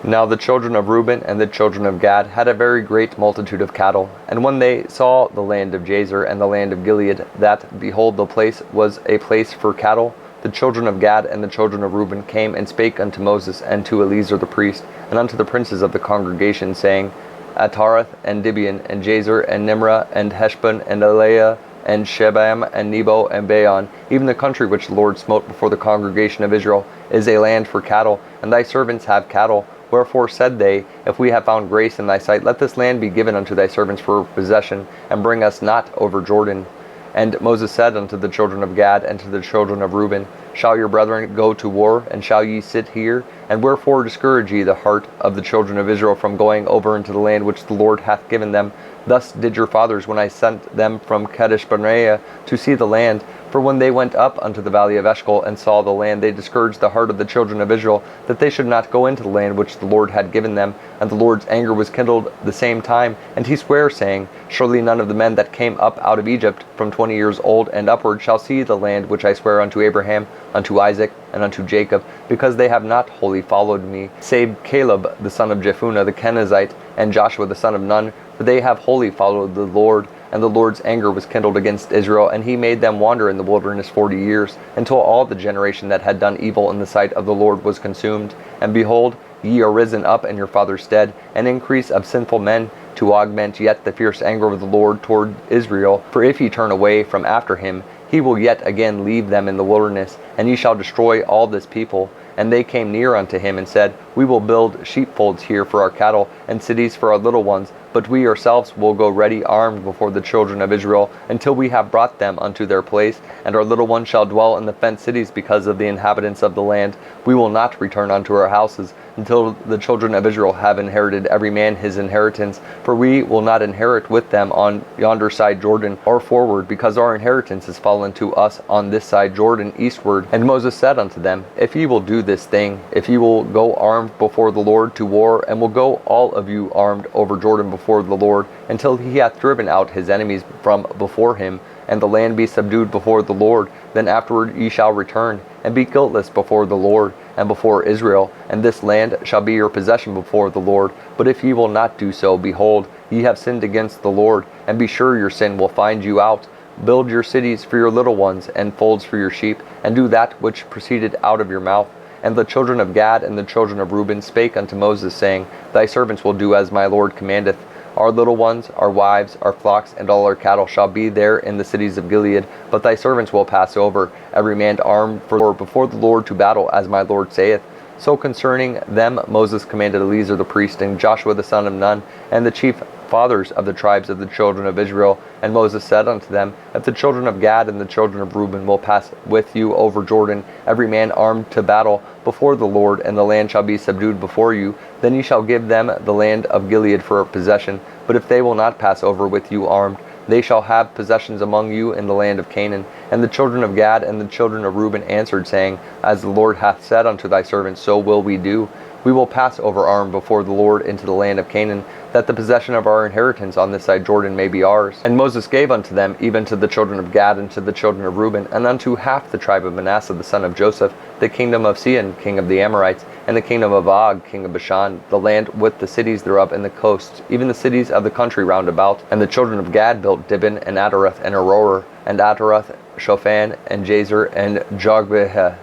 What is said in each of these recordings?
Now the children of Reuben and the children of Gad had a very great multitude of cattle. And when they saw the land of Jazer and the land of Gilead, that, behold, the place was a place for cattle, the children of Gad and the children of Reuben came and spake unto Moses and to Eleazar the priest, and unto the princes of the congregation, saying, Ataroth and Dibion and Jazer and Nimrah and Heshbon and Eleah and Shebam and Nebo and Baon, even the country which the Lord smote before the congregation of Israel, is a land for cattle, and thy servants have cattle. Wherefore said they, If we have found grace in thy sight, let this land be given unto thy servants for possession, and bring us not over Jordan. And Moses said unto the children of Gad and to the children of Reuben, Shall your brethren go to war, and shall ye sit here? And wherefore discourage ye the heart of the children of Israel from going over into the land which the Lord hath given them? Thus did your fathers when I sent them from Kadesh Barnea to see the land. For when they went up unto the valley of Eshcol and saw the land, they discouraged the heart of the children of Israel, that they should not go into the land which the Lord had given them. And the Lord's anger was kindled the same time, and he sware, saying, Surely none of the men that came up out of Egypt from 20 years old and upward shall see the land which I swear unto Abraham, unto Isaac, and unto Jacob, because they have not wholly followed me, save Caleb the son of Jephunneh the Kenizzite, and Joshua the son of Nun, for they have wholly followed the Lord. And the Lord's anger was kindled against Israel, and he made them wander in the wilderness 40 years, until all the generation that had done evil in the sight of the Lord was consumed. And behold, ye are risen up in your father's stead, an increase of sinful men, to augment yet the fierce anger of the Lord toward Israel. For if ye turn away from after him, he will yet again leave them in the wilderness, and ye shall destroy all this people. And they came near unto him, and said, We will build sheepfolds here for our cattle, and cities for our little ones, but we ourselves will go ready armed before the children of Israel, until we have brought them unto their place, and our little ones shall dwell in the fenced cities because of the inhabitants of the land. We will not return unto our houses, until the children of Israel have inherited every man his inheritance, for we will not inherit with them on yonder side Jordan, or forward, because our inheritance is fallen to us on this side Jordan eastward. And Moses said unto them, If ye will do this thing, if ye will go armed before the Lord to war, and will go all of you armed over Jordan before the Lord, until he hath driven out his enemies from before him, and the land be subdued before the Lord, then afterward ye shall return, and be guiltless before the Lord, and before Israel, and this land shall be your possession before the Lord. But if ye will not do so, behold, ye have sinned against the Lord, and be sure your sin will find you out. Build your cities for your little ones, and folds for your sheep, and do that which proceeded out of your mouth. And the children of Gad and the children of Reuben spake unto Moses, saying, Thy servants will do as my Lord commandeth. Our little ones, our wives, our flocks, and all our cattle shall be there in the cities of Gilead, but thy servants will pass over, every man armed before the Lord to battle, as my Lord saith. So concerning them Moses commanded Eleazar the priest, and Joshua the son of Nun, and the chief fathers of the tribes of the children of Israel. And Moses said unto them, If the children of Gad and the children of Reuben will pass with you over Jordan, every man armed to battle before the Lord, and the land shall be subdued before you, then ye shall give them the land of Gilead for a possession. But if they will not pass over with you armed, they shall have possessions among you in the land of Canaan. And the children of Gad and the children of Reuben answered, saying, As the Lord hath said unto thy servants, so will we do. We will pass over armed before the Lord into the land of Canaan, that the possession of our inheritance on this side Jordan may be ours. And Moses gave unto them, even to the children of Gad and to the children of Reuben, and unto half the tribe of Manasseh the son of Joseph, the kingdom of Sihon, king of the Amorites, and the kingdom of Og, king of Bashan, the land with the cities thereof and the coasts, even the cities of the country round about. And the children of Gad built Dibon, and Ataroth, and Aroer, and Ataroth, Shophan, and Jazer, and Jogbehah,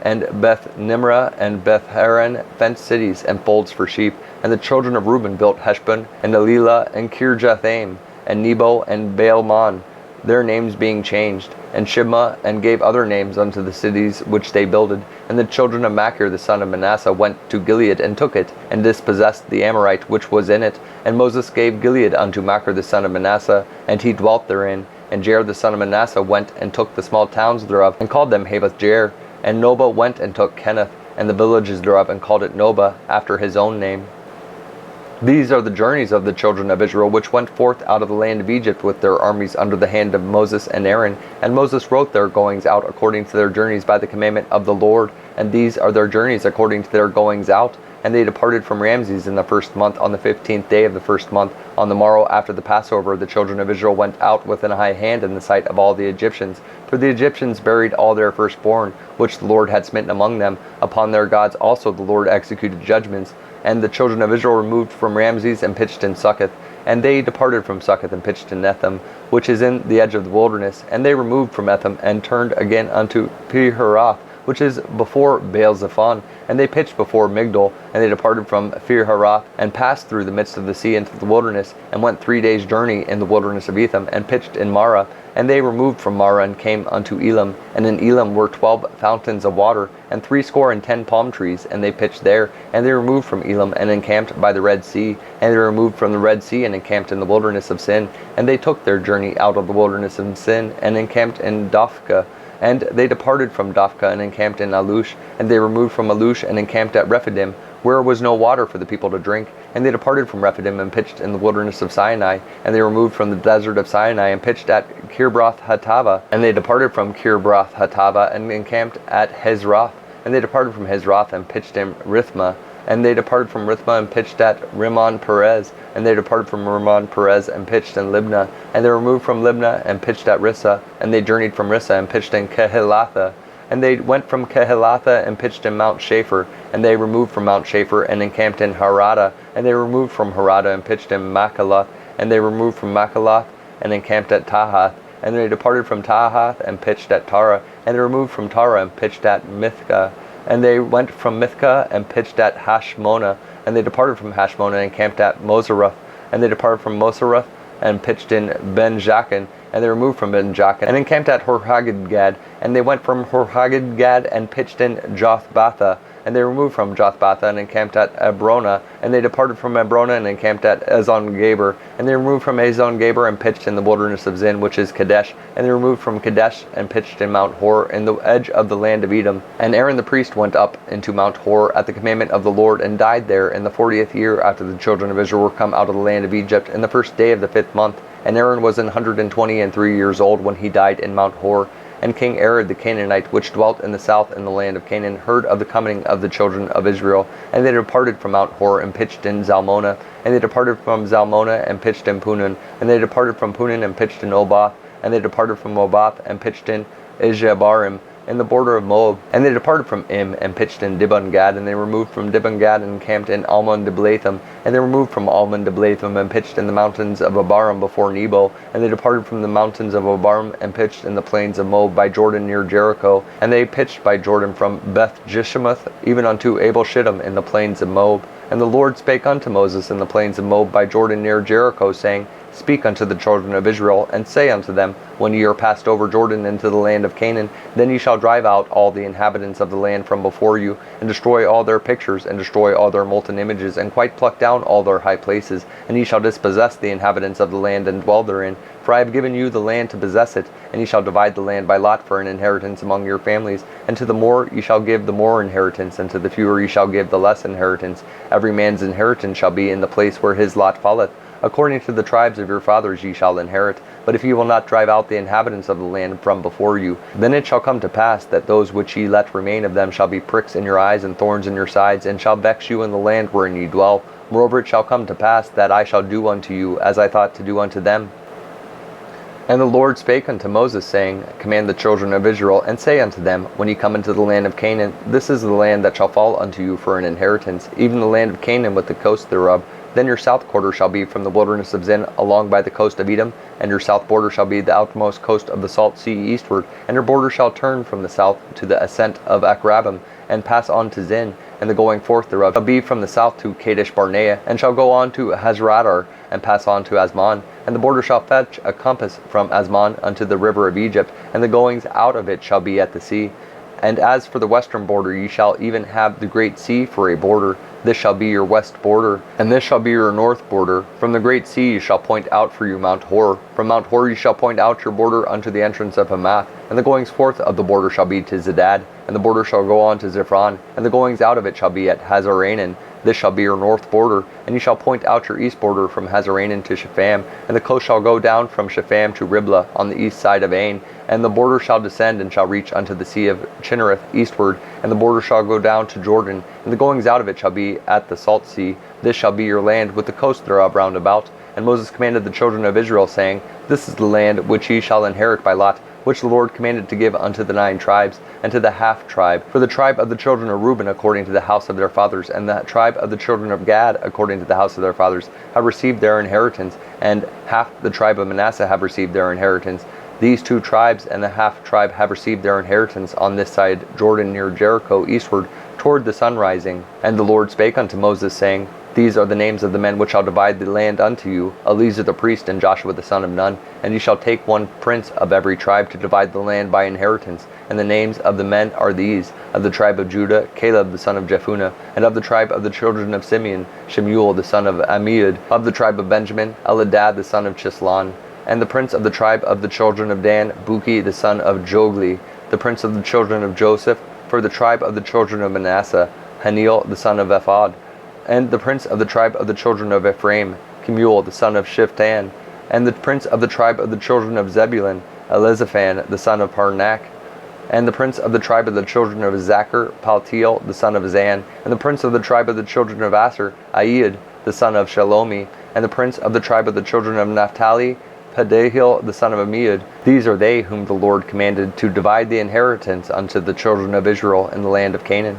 and Beth Nimrah, and Beth Haran, fenced cities, and folds for sheep. And the children of Reuben built Heshbon, and Elilah, and Kirjathaim, and Nebo, and Baalmon, their names being changed, and Shibmah, and gave other names unto the cities which they builded. And the children of Machir the son of Manasseh went to Gilead, and took it, and dispossessed the Amorite which was in it. And Moses gave Gilead unto Machir the son of Manasseh, and he dwelt therein. And Jair the son of Manasseh went and took the small towns thereof, and called them Havoth Jair. And Nobah went and took Kenneth, and the villages thereof, and called it Nobah, after his own name. These are the journeys of the children of Israel, which went forth out of the land of Egypt with their armies under the hand of Moses and Aaron. And Moses wrote their goings out according to their journeys by the commandment of the Lord. And these are their journeys according to their goings out. And they departed from Ramses in the 1st month, on the 15th day of the 1st month. On the morrow after the Passover, the children of Israel went out with an high hand in the sight of all the Egyptians. For the Egyptians buried all their firstborn, which the Lord had smitten among them. Upon their gods also the Lord executed judgments. And the children of Israel removed from Ramses and pitched in Succoth. And they departed from Succoth and pitched in Etham, which is in the edge of the wilderness. And they removed from Etham and turned again unto Piharoth, which is before Baal-zephon. And they pitched before Migdol. And they departed from Piharoth and passed through the midst of the sea into the wilderness, and went 3 days' journey in the wilderness of Etham, and pitched in Marah. And they removed from Marah and came unto Elam. And in Elam were 12 fountains of water, and 70 palm trees. And they pitched there. And they removed from Elam and encamped by the Red Sea. And they removed from the Red Sea and encamped in the wilderness of Sin. And they took their journey out of the wilderness of Sin, and encamped in Dophkah. And they departed from Dophkah and encamped in Alush. And they removed from Alush and encamped at Rephidim, where was no water for the people to drink. And they departed from Rephidim and pitched in the wilderness of Sinai. And they removed from the desert of Sinai and pitched at Kirbroth-Hattava. And they departed from Kirbroth-Hattava and encamped at Hezroth. And they departed from Hezroth and pitched in Rithmah. And they departed from Rithmah and pitched at Rimmon-Perez. And they departed from Rimmon-Perez and pitched in Libnah. And they removed from Libnah and pitched at Rissa. And they journeyed from Rissa and pitched in Kehelatha. And they went from Kehelatha and pitched in Mount Shapher. And they removed from Mount Shapher and encamped in Harada. And they removed from Harada and pitched in Machalath. And they removed from Machalath and encamped at Tahath. And they departed from Tahath and pitched at Tara. And they removed from Tara and pitched at Mithkah. And they went from Mithkah and pitched at Hashmonah. And they departed from Hashmonah and encamped at Moseroth. And they departed from Moseroth and pitched in Ben-Jachin. And they removed from Ben-Jachin and encamped at Horhagidgad. And they went from Horhagidgad and pitched in Jothbatha. And they removed from Jothbatha and encamped at Abrona. And they departed from Abrona and encamped at Ezon-Geber. And they removed from Ezon-Geber and pitched in the wilderness of Zin, which is Kadesh. And they removed from Kadesh and pitched in Mount Hor, in the edge of the land of Edom. And Aaron the priest went up into Mount Hor at the commandment of the Lord, and died there in the 40th year after the children of Israel were come out of the land of Egypt, in the 1st day of the 5th month. And Aaron was 123 years old when he died in Mount Hor. And King Arad the Canaanite, which dwelt in the south in the land of Canaan, heard of the coming of the children of Israel. And they departed from Mount Hor and pitched in Zalmonah. And they departed from Zalmonah and pitched in Punan. And they departed from Punan and pitched in Oboth. And they departed from Oboth and pitched in Ijebarim, in the border of Moab. And they departed from Im and pitched in Dibon-Gad. And they removed from Dibon-Gad and encamped in Almon-Diblatham. And they removed from Almon-Diblatham and pitched in the mountains of Abarim before Nebo. And they departed from the mountains of Abarim and pitched in the plains of Moab by Jordan near Jericho. And they pitched by Jordan from Beth-Jeshimoth even unto Abel-Shittim in the plains of Moab. And the Lord spake unto Moses in the plains of Moab by Jordan near Jericho, saying, Speak unto the children of Israel, and say unto them, When ye are passed over Jordan into the land of Canaan, then ye shall drive out all the inhabitants of the land from before you, and destroy all their pictures, and destroy all their molten images, and quite pluck down all their high places. And ye shall dispossess the inhabitants of the land, and dwell therein. For I have given you the land to possess it, and ye shall divide the land by lot for an inheritance among your families. And to the more ye shall give the more inheritance, and to the fewer ye shall give the less inheritance. Every man's inheritance shall be in the place where his lot falleth. According to the tribes of your fathers ye shall inherit. But if ye will not drive out the inhabitants of the land from before you, then it shall come to pass that those which ye let remain of them shall be pricks in your eyes and thorns in your sides, and shall vex you in the land wherein ye dwell. Moreover it shall come to pass that I shall do unto you as I thought to do unto them. And the Lord spake unto Moses, saying, Command the children of Israel, and say unto them, When ye come into the land of Canaan, this is the land that shall fall unto you for an inheritance, even the land of Canaan with the coast thereof. Then your south quarter shall be from the wilderness of Zin along by the coast of Edom, and your south border shall be the outmost coast of the salt sea eastward, and your border shall turn from the south to the ascent of Akrabim, and pass on to Zin, and the going forth thereof shall be from the south to Kadesh Barnea, and shall go on to Hazradar, and pass on to Asmon. And the border shall fetch a compass from Asmon unto the river of Egypt, and the goings out of it shall be at the sea. And as for the western border, ye shall even have the great sea for a border. This shall be your west border, and this shall be your north border. From the great sea ye shall point out for you Mount Hor. From Mount Hor ye shall point out your border unto the entrance of Hamath. And the goings forth of the border shall be to Zedad. and the border shall go on to Ziphron, and the goings out of it shall be at Hazaranan. This shall be your north border, and ye shall point out your east border from Hazaranan to Shepham, and the coast shall go down from Shepham to Riblah on the east side of Ain, and the border shall descend and shall reach unto the sea of Chinnereth eastward, and the border shall go down to Jordan, and the goings out of it shall be at the salt sea. This shall be your land with the coast thereof round about. And Moses commanded the children of Israel, saying, This is the land which ye shall inherit by lot, which the Lord commanded to give unto the 9 tribes, and to the half tribe. For the tribe of the children of Reuben according to the house of their fathers, and the tribe of the children of Gad according to the house of their fathers, have received their inheritance, and half the tribe of Manasseh have received their inheritance. These 2 tribes and the half tribe have received their inheritance on this side Jordan near Jericho eastward toward the sun rising. And the Lord spake unto Moses, saying, These are the names of the men which shall divide the land unto you, Eleazar the priest, and Joshua the son of Nun. And ye shall take 1 prince of every tribe to divide the land by inheritance. And the names of the men are these: of the tribe of Judah, Caleb the son of Jephunneh; and of the tribe of the children of Simeon, Shemuel the son of Ammiud; of the tribe of Benjamin, Eladad the son of Chislon; and the prince of the tribe of the children of Dan, Buki the son of Jogli; the prince of the children of Joseph, for the tribe of the children of Manasseh, Haniel the son of Ephod; and the prince of the tribe of the children of Ephraim, Kemuel the son of Shiftan; and the prince of the tribe of the children of Zebulun, Elizaphan the son of Parnak; and the prince of the tribe of the children of Zachar, Paltiel the son of Zan; and the prince of the tribe of the children of Asher, Aiad the son of Shalomi; and the prince of the tribe of the children of Naphtali, Pedahil the son of Ammiud. These are they whom the Lord commanded to divide the inheritance unto the children of Israel in the land of Canaan.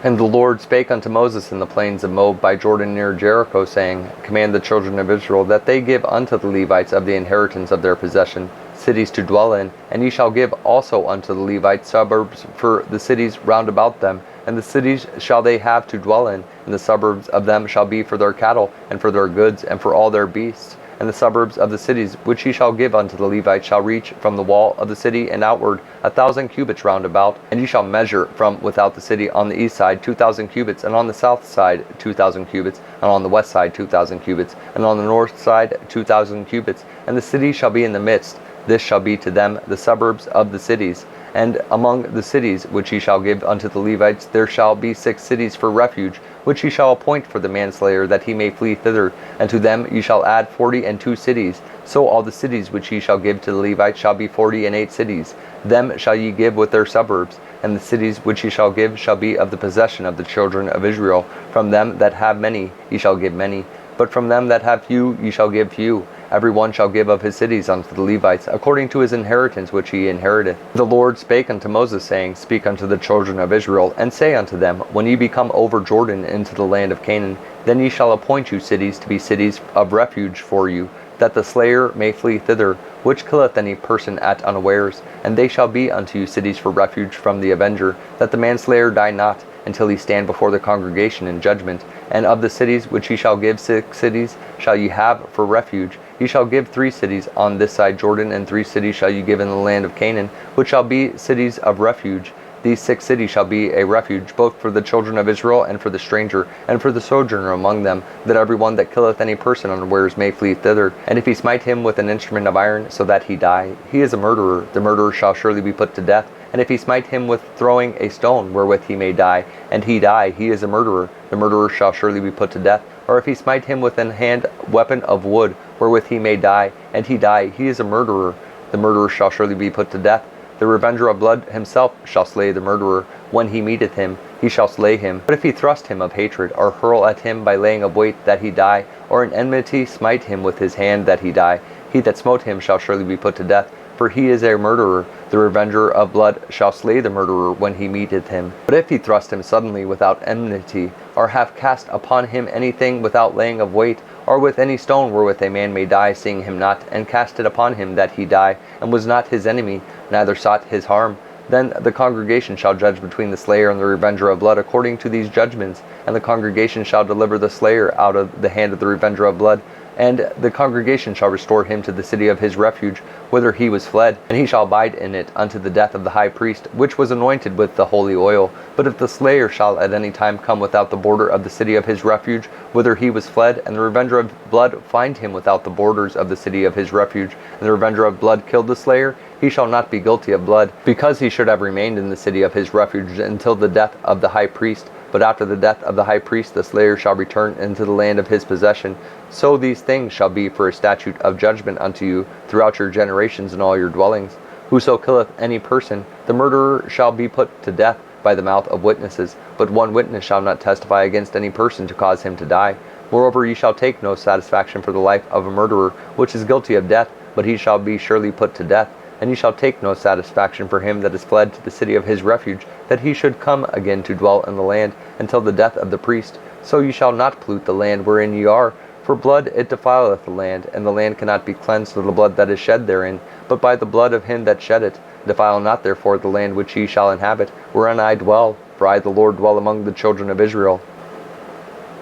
And the Lord spake unto Moses in the plains of Moab by Jordan near Jericho, saying, Command the children of Israel that they give unto the Levites of the inheritance of their possession cities to dwell in, and ye shall give also unto the Levites suburbs for the cities round about them, and the cities shall they have to dwell in, and the suburbs of them shall be for their cattle, and for their goods, and for all their beasts. And the suburbs of the cities which ye shall give unto the Levites shall reach from the wall of the city and outward 1,000 cubits round about, and ye shall measure from without the city on the east side 2,000 cubits, and on the south side 2,000 cubits, and on the west side 2,000 cubits, and on the north side 2,000 cubits, and the city shall be in the midst. This shall be to them the suburbs of the cities. And among the cities which ye shall give unto the Levites there shall be 6 cities for refuge, which ye shall appoint for the manslayer, that he may flee thither. And to them ye shall add 42 cities. So all the cities which ye shall give to the Levites shall be 48 cities. Them shall ye give with their suburbs. And the cities which ye shall give shall be of the possession of the children of Israel. From them that have many ye shall give many, but from them that have few ye shall give few. Every one shall give of his cities unto the Levites, according to his inheritance which he inheriteth. The Lord spake unto Moses, saying, Speak unto the children of Israel, and say unto them, When ye be come over Jordan into the land of Canaan, then ye shall appoint you cities to be cities of refuge for you, that the slayer may flee thither, which killeth any person at unawares. And they shall be unto you cities for refuge from the avenger, that the manslayer die not, until he stand before the congregation in judgment. And of the cities which ye shall give 6 cities shall ye have for refuge. Ye shall give 3 cities on this side Jordan, and 3 cities shall ye give in the land of Canaan, which shall be cities of refuge. These 6 cities shall be a refuge, both for the children of Israel, and for the stranger, and for the sojourner among them, that every one that killeth any person unawares may flee thither. And if he smite him with an instrument of iron, so that he die, he is a murderer. The murderer shall surely be put to death. And if he smite him with throwing a stone wherewith he may die, and he die, he is a murderer. The murderer shall surely be put to death. Or if he smite him with an hand weapon of wood, wherewith he may die, and he die, he is a murderer. The murderer shall surely be put to death. The revenger of blood himself shall slay the murderer. When he meeteth him, he shall slay him. But if he thrust him of hatred, or hurl at him by laying of weight that he die, or in enmity smite him with his hand that he die, he that smote him shall surely be put to death, for he is a murderer. The revenger of blood shall slay the murderer when he meeteth him. But if he thrust him suddenly without enmity, or have cast upon him anything without laying of weight, or with any stone wherewith a man may die, seeing him not, and cast it upon him that he die, and was not his enemy, neither sought his harm, then the congregation shall judge between the slayer and the revenger of blood according to these judgments. And the congregation shall deliver the slayer out of the hand of the revenger of blood, and the congregation shall restore him to the city of his refuge, whither he was fled, and he shall abide in it unto the death of the high priest, which was anointed with the holy oil. But if the slayer shall at any time come without the border of the city of his refuge, whither he was fled, and the revenger of blood find him without the borders of the city of his refuge, and the revenger of blood killed the slayer, he shall not be guilty of blood, because he should have remained in the city of his refuge until the death of the high priest. But after the death of the high priest the slayer shall return into the land of his possession. So these things shall be for a statute of judgment unto you throughout your generations in all your dwellings. Whoso killeth any person, the murderer shall be put to death by the mouth of witnesses, but one witness shall not testify against any person to cause him to die. Moreover, ye shall take no satisfaction for the life of a murderer, which is guilty of death, but he shall be surely put to death. And ye shall take no satisfaction for him that is fled to the city of his refuge, that he should come again to dwell in the land, until the death of the priest. So ye shall not pollute the land wherein ye are, for blood it defileth the land, and the land cannot be cleansed of the blood that is shed therein, but by the blood of him that shed it. Defile not therefore the land which ye shall inhabit, wherein I dwell, for I the Lord dwell among the children of Israel.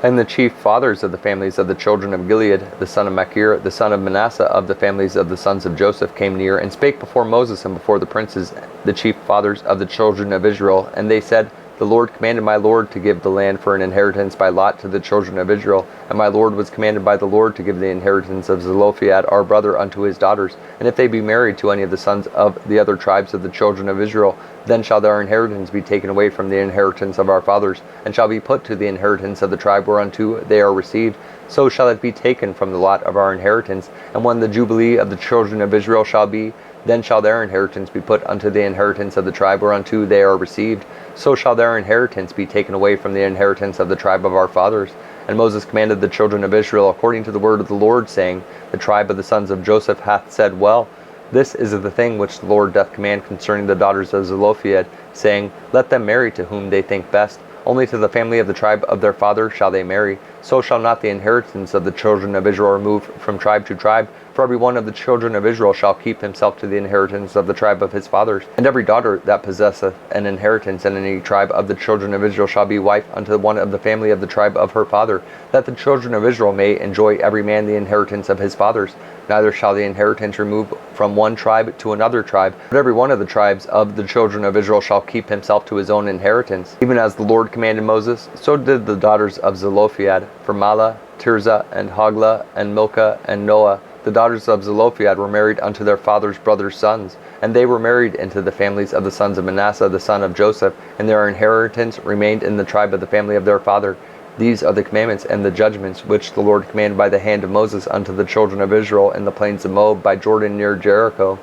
And the chief fathers of the families of the children of Gilead, the son of Machir, the son of Manasseh, of the families of the sons of Joseph, came near, and spake before Moses and before the princes, the chief fathers of the children of Israel. And they said, The Lord commanded my Lord to give the land for an inheritance by lot to the children of Israel. And my Lord was commanded by the Lord to give the inheritance of Zelophehad our brother unto his daughters. And if they be married to any of the sons of the other tribes of the children of Israel, then shall their inheritance be taken away from the inheritance of our fathers, and shall be put to the inheritance of the tribe whereunto they are received. So shall it be taken from the lot of our inheritance. And when the jubilee of the children of Israel shall be, then shall their inheritance be put unto the inheritance of the tribe whereunto they are received. So shall their inheritance be taken away from the inheritance of the tribe of our fathers. And Moses commanded the children of Israel according to the word of the Lord, saying, The tribe of the sons of Joseph hath said well. This is the thing which the Lord doth command concerning the daughters of Zelophehad, saying, Let them marry to whom they think best. Only to the family of the tribe of their father shall they marry. So shall not the inheritance of the children of Israel remove from tribe to tribe. For every one of the children of Israel shall keep himself to the inheritance of the tribe of his fathers. And every daughter that possesseth an inheritance in any tribe of the children of Israel shall be wife unto one of the family of the tribe of her father, that the children of Israel may enjoy every man the inheritance of his fathers. Neither shall the inheritance remove from one tribe to another tribe, but every one of the tribes of the children of Israel shall keep himself to his own inheritance. Even as the Lord commanded Moses, so did the daughters of Zelophehad. For Mahlah, Tirzah, and Hoglah, and Milcah, and Noah, the daughters of Zelophehad, were married unto their father's brothers' sons, and they were married into the families of the sons of Manasseh the son of Joseph, and their inheritance remained in the tribe of the family of their father. These are the commandments and the judgments which the Lord commanded by the hand of Moses unto the children of Israel in the plains of Moab by Jordan near Jericho.